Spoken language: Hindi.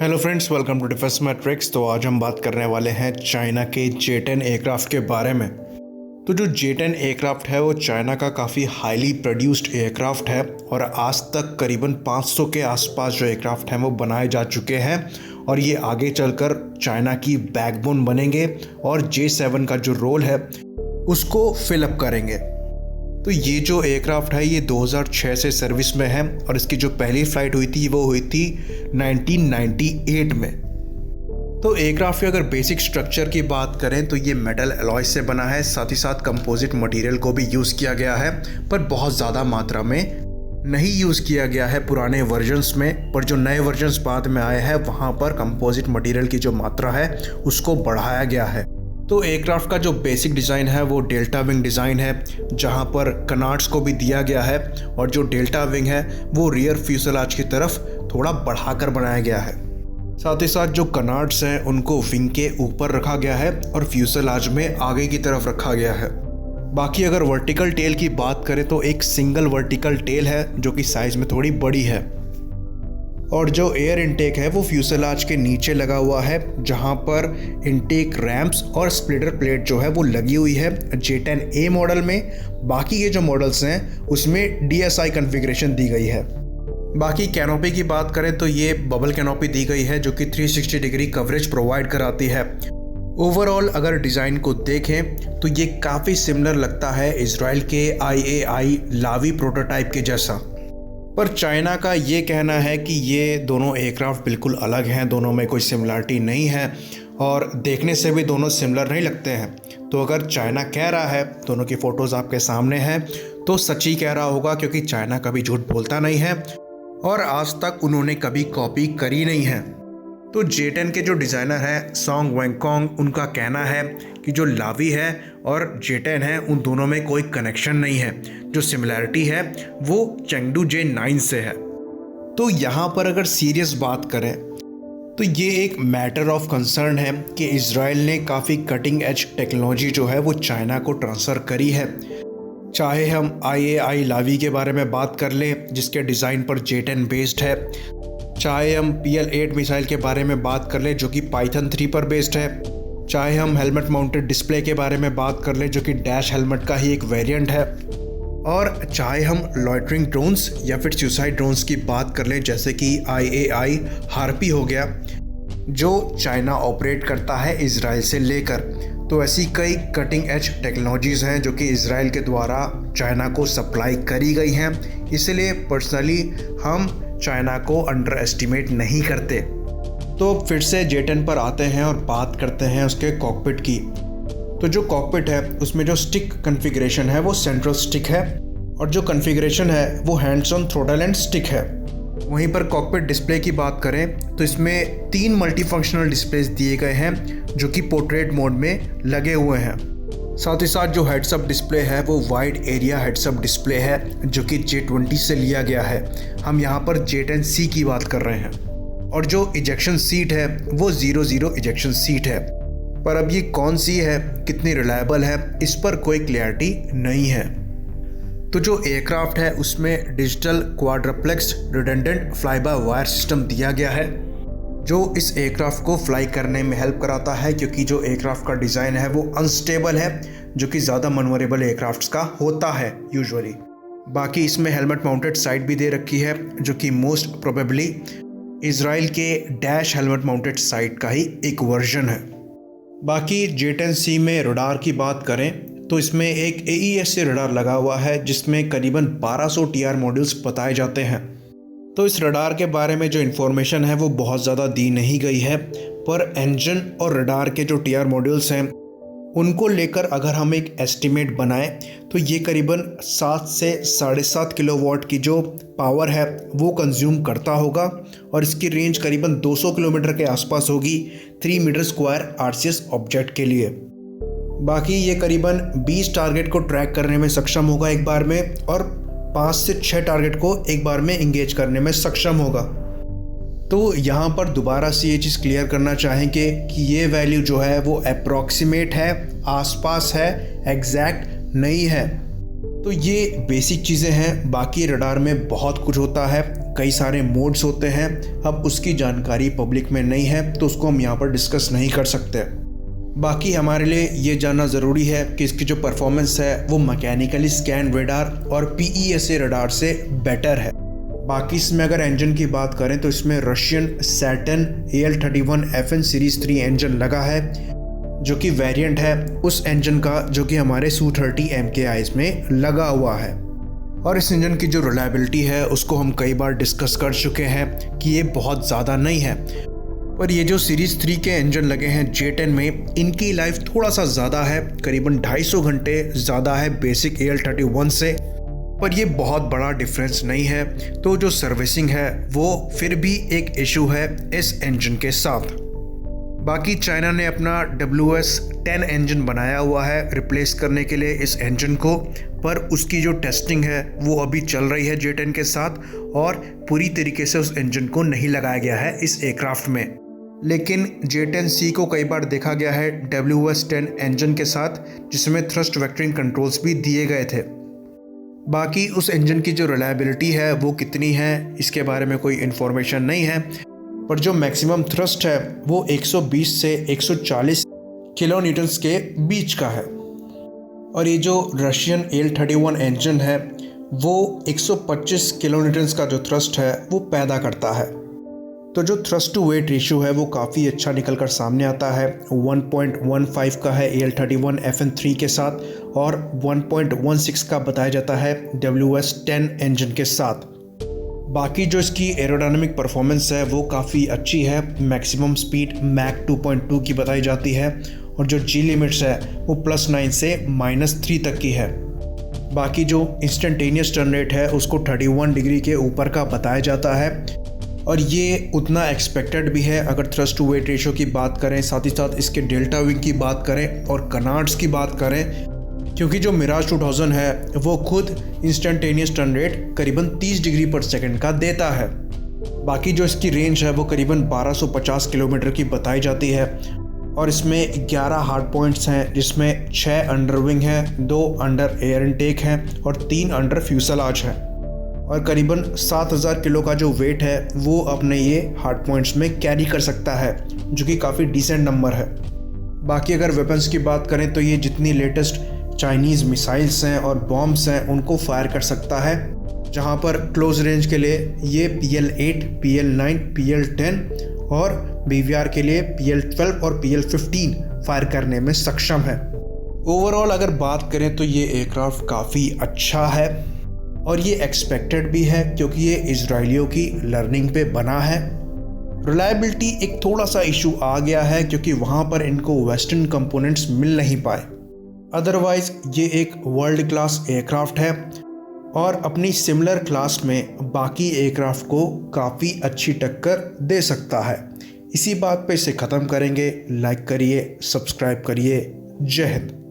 Hello friends, welcome to Defence Matrix. तो आज हम बात करने वाले हैं चाइना के J-10 एयरक्राफ्ट के बारे में। तो जो J-10 एयरक्राफ्ट है वो चाइना का काफ़ी हाईली प्रोड्यूस्ड एयरक्राफ्ट है और आज तक करीबन 500 के आसपास जो एयरक्राफ्ट हैं वो बनाए जा चुके हैं और ये आगे चलकर चाइना की बैकबोन बनेंगे और J-7 का जो रोल है उसको फिलअप करेंगे। तो ये जो एयरक्राफ्ट है ये 2006 से सर्विस में है और इसकी जो पहली फ़्लाइट हुई थी वो हुई थी 1998 में। तो एयरक्राफ्ट के अगर बेसिक स्ट्रक्चर की बात करें तो ये मेटल अलॉय से बना है, साथ ही साथ कंपोजिट मटेरियल को भी यूज़ किया गया है, पर बहुत ज़्यादा मात्रा में नहीं यूज़ किया गया है पुराने वर्जन्स में। पर जो नए वर्जन्स बाद में आए हैं वहाँ पर कंपोजिट मटेरियल की जो मात्रा है उसको बढ़ाया गया है। तो एयरक्राफ्ट का जो बेसिक डिज़ाइन है वो डेल्टा विंग डिज़ाइन है, जहां पर कनार्ड्स को भी दिया गया है और जो डेल्टा विंग है वो रियर फ्यूसेलाज की तरफ थोड़ा बढ़ाकर बनाया गया है। साथ ही साथ जो कनार्ड्स हैं उनको विंग के ऊपर रखा गया है और फ्यूसेलाज में आगे की तरफ रखा गया है। बाकी अगर वर्टिकल टेल की बात करें तो एक सिंगल वर्टिकल टेल है जो कि साइज़ में थोड़ी बड़ी है और जो एयर इनटेक है वो फ्यूसेलाज के नीचे लगा हुआ है, जहां पर इनटेक रैम्प्स और स्प्लिटर प्लेट जो है वो लगी हुई है J-10A मॉडल में। बाकी ये जो मॉडल्स हैं उसमें DSI कॉन्फ़िगरेशन दी गई है। बाकी कैनोपी की बात करें तो ये बबल कैनोपी दी गई है जो कि 360 डिग्री कवरेज प्रोवाइड कराती है। ओवरऑल अगर डिज़ाइन को देखें तो ये काफ़ी सिमिलर लगता है इजराइल के IAI लावी प्रोटोटाइप के जैसा। पर चाइना का ये कहना है कि ये दोनों एयरक्राफ्ट बिल्कुल अलग हैं, दोनों में कोई सिमिलरिटी नहीं है और देखने से भी दोनों सिमिलर नहीं लगते हैं। तो अगर चाइना कह रहा है, दोनों की फ़ोटोज़ आपके सामने हैं, तो सच ही कह रहा होगा, क्योंकि चाइना कभी झूठ बोलता नहीं है और आज तक उन्होंने कभी कॉपी करी नहीं है। तो J-10 के जो डिज़ाइनर हैं सोंग वेंगकोंग, उनका कहना है कि जो लावी है और J-10 है उन दोनों में कोई कनेक्शन नहीं है, जो सिमिलैरिटी है वो चेंगडू J-9 से है। तो यहाँ पर अगर सीरियस बात करें तो ये एक मैटर ऑफ कंसर्न है कि इजराइल ने काफ़ी कटिंग एज टेक्नोलॉजी जो है वो चाइना को ट्रांसफ़र करी है। चाहे हम IAI लावी के बारे में बात कर लें जिसके डिज़ाइन पर J-10 बेस्ड है, चाहे हम PL-8 मिसाइल के बारे में बात कर लें जो कि पाइथन 3 पर बेस्ड है, चाहे हम हेलमेट माउंटेड डिस्प्ले के बारे में बात कर लें जो कि डैश हेलमेट का ही एक वेरिएंट है, और चाहे हम लॉइटरिंग ड्रोन्स या फिर सुसाइड ड्रोन्स की बात कर लें जैसे कि IAI हार्पी हो गया जो चाइना ऑपरेट करता है इजराइल से लेकर। तो ऐसी कई कटिंग एज टेक्नोलॉजीज़ हैं जो कि इजराइल के द्वारा चाइना को सप्लाई करी गई हैं, इसलिए पर्सनली हम चाइना को अंडर एस्टिमेट नहीं करते। तो फिर से J-10 पर आते हैं और बात करते हैं उसके कॉकपिट की। तो जो कॉकपिट है उसमें जो स्टिक कॉन्फ़िगरेशन है वो सेंट्रल स्टिक है और जो कॉन्फ़िगरेशन है वो hands on throttle and stick है। वहीं पर कॉकपिट डिस्प्ले की बात करें तो इसमें 3 मल्टीफंक्शनल डिस्प्लेस दिए गए हैं जो कि पोर्ट्रेट मोड में लगे हुए हैं। साथ ही साथ जो हेड्सअप डिस्प्ले है वो वाइड एरिया हेड्सअप डिस्प्ले है जो कि J-20 से लिया गया है। हम यहाँ पर J-10C की बात कर रहे हैं और जो इजेक्शन सीट है वो 0-0 इजेक्शन सीट है। पर अब ये कौन सी है, कितनी रिलायबल है, इस पर कोई क्लैरिटी नहीं है। तो जो एयरक्राफ्ट है उसमें digital quadruplex redundant fly by wire system दिया गया है जो इस एयरक्राफ्ट को फ्लाई करने में हेल्प कराता है, क्योंकि जो एयरक्राफ्ट का डिज़ाइन है वो अनस्टेबल है जो कि ज़्यादा मनवरेबल एयरक्राफ्ट्स का होता है यूजुअली। बाकी इसमें हेलमेट माउंटेड साइट भी दे रखी है जो कि मोस्ट प्रोबेबली इजराइल के डैश हेलमेट माउंटेड साइट का ही एक वर्जन है। बाकी J-10C में रडार की बात करें तो इसमें एक AESA रडार लगा हुआ है जिसमें करीबन 1200 TR मॉड्यूल्स बताए जाते हैं। तो इस रडार के बारे में जो इन्फॉर्मेशन है वो बहुत ज़्यादा दी नहीं गई है, पर इंजन और रडार के जो TR मॉड्यूल्स हैं उनको लेकर अगर हम एक एस्टिमेट बनाएं तो ये करीबन 7 से 7.5 किलोवाट की जो पावर है वो कंज्यूम करता होगा और इसकी रेंज करीबन 200 किलोमीटर के आसपास होगी 3 मीटर स्क्वायर RCS ऑब्जेक्ट के लिए। बाकी ये करीबन 20 टारगेट को ट्रैक करने में सक्षम होगा एक बार में और 5 से 6 टारगेट को एक बार में इंगेज करने में सक्षम होगा। तो यहाँ पर दोबारा से ये चीज़ क्लियर करना चाहेंगे कि ये वैल्यू जो है वो अप्रॉक्सीमेट है, आसपास है, एग्जैक्ट नहीं है। तो ये बेसिक चीज़ें हैं। बाकी रडार में बहुत कुछ होता है, कई सारे मोड्स होते हैं। अब उसकी जानकारी पब्लिक में नहीं है तो उसको हम यहाँ पर डिस्कस नहीं कर सकते। बाकी हमारे लिए ये जानना ज़रूरी है कि इसकी जो परफॉर्मेंस है वो मैकेनिकली स्कैन रडार और PESA रडार से बेटर है। बाकी इसमें अगर इंजन की बात करें तो इसमें Russian Saturn AL31FN series 3 engine लगा है, जो कि वेरिएंट है उस इंजन का जो कि हमारे Su-30 MKIs में लगा हुआ है। और इस इंजन की जो रिलायबिलिटी है उसको हम कई बार डिस्कस कर चुके हैं कि ये बहुत ज़्यादा नहीं है। पर ये जो सीरीज़ 3 के इंजन लगे हैं J10 में, इनकी लाइफ थोड़ा सा ज़्यादा है, करीबन 250 घंटे ज़्यादा है बेसिक AL31 से। पर ये बहुत बड़ा डिफरेंस नहीं है, तो जो सर्विसिंग है वो फिर भी एक इशू है इस इंजन के साथ। बाकी चाइना ने अपना WS10 इंजन बनाया हुआ है रिप्लेस करने के लिए इस इंजन को, पर उसकी जो टेस्टिंग है वो अभी चल रही है J10 के साथ और पूरी तरीके से उस इंजन को नहीं लगाया गया है इस एयरक्राफ्ट में। लेकिन J10C को कई बार देखा गया है WS10 इंजन के साथ, जिसमें थ्रस्ट वेक्टरिंग कंट्रोल्स भी दिए गए थे। बाकी उस इंजन की जो रिलायबिलिटी है वो कितनी है इसके बारे में कोई इन्फॉर्मेशन नहीं है, पर जो मैक्सिमम थ्रस्ट है वो 120 से 140 किलो न्यूटन्स के बीच का है। और ये जो रशियन AL31 इंजन है वो 125 किलो न्यूटन्स का जो थ्रस्ट है वो पैदा करता है। तो जो थ्रस्ट टू वेट रेशियो है वो काफ़ी अच्छा निकल कर सामने आता है। 1.15 का है AL31FN3 के साथ और 1.16 का बताया जाता है WS10 इंजन के साथ। बाकी जो इसकी एरोडायनामिक परफॉर्मेंस है वो काफ़ी अच्छी है। मैक्सिमम स्पीड मैक 2.2 की बताई जाती है और जो G लिमिट्स है वो +9 से -3 तक की है। बाकी जो इंस्टेंटेनियस टर्न रेट है उसको 31 डिग्री के ऊपर का बताया जाता है और ये उतना एक्सपेक्टेड भी है अगर थ्रस्ट टू वेट रेशियो की बात करें, साथ ही साथ इसके डेल्टा विंग की बात करें और कनार्ड्स की बात करें, क्योंकि जो मिराज 2000 है वो खुद इंस्टेंटेनियस टर्न रेट करीबन 30 डिग्री पर सेकंड का देता है। बाकी जो इसकी रेंज है वो करीबन 1250 किलोमीटर की बताई जाती है और इसमें 11 हार्ड पॉइंट्स हैं, जिसमें 6 अंडर विंग हैं, 2 अंडर एयर इनटेक हैं और 3 अंडर फ्यूसलाज हैं। और करीबन 7000 किलो का जो वेट है वो अपने ये हार्ड पॉइंट्स में कैरी कर सकता है, जो कि काफ़ी डिसेंट नंबर है। बाकी अगर वेपन्स की बात करें तो ये जितनी लेटेस्ट चाइनीज़ मिसाइल्स हैं और बॉम्ब्स हैं उनको फायर कर सकता है, जहां पर क्लोज रेंज के लिए ये PL8, PL9, PL10 और BVR के लिए PL12 और PL15 फायर करने में सक्षम है। ओवरऑल अगर बात करें तो ये एयरक्राफ्ट काफ़ी अच्छा है और ये एक्सपेक्टेड भी है, क्योंकि ये इजरायलियों की लर्निंग पे बना है। रिलायबिलिटी एक थोड़ा सा इशू आ गया है क्योंकि वहाँ पर इनको वेस्टर्न कंपोनेंट्स मिल नहीं पाए, अदरवाइज ये एक वर्ल्ड क्लास एयरक्राफ्ट है और अपनी सिमिलर क्लास में बाकी एयरक्राफ्ट को काफ़ी अच्छी टक्कर दे सकता है। इसी बात पे इसे ख़त्म करेंगे। लाइक करिए, सब्सक्राइब करिए। जय हिंद।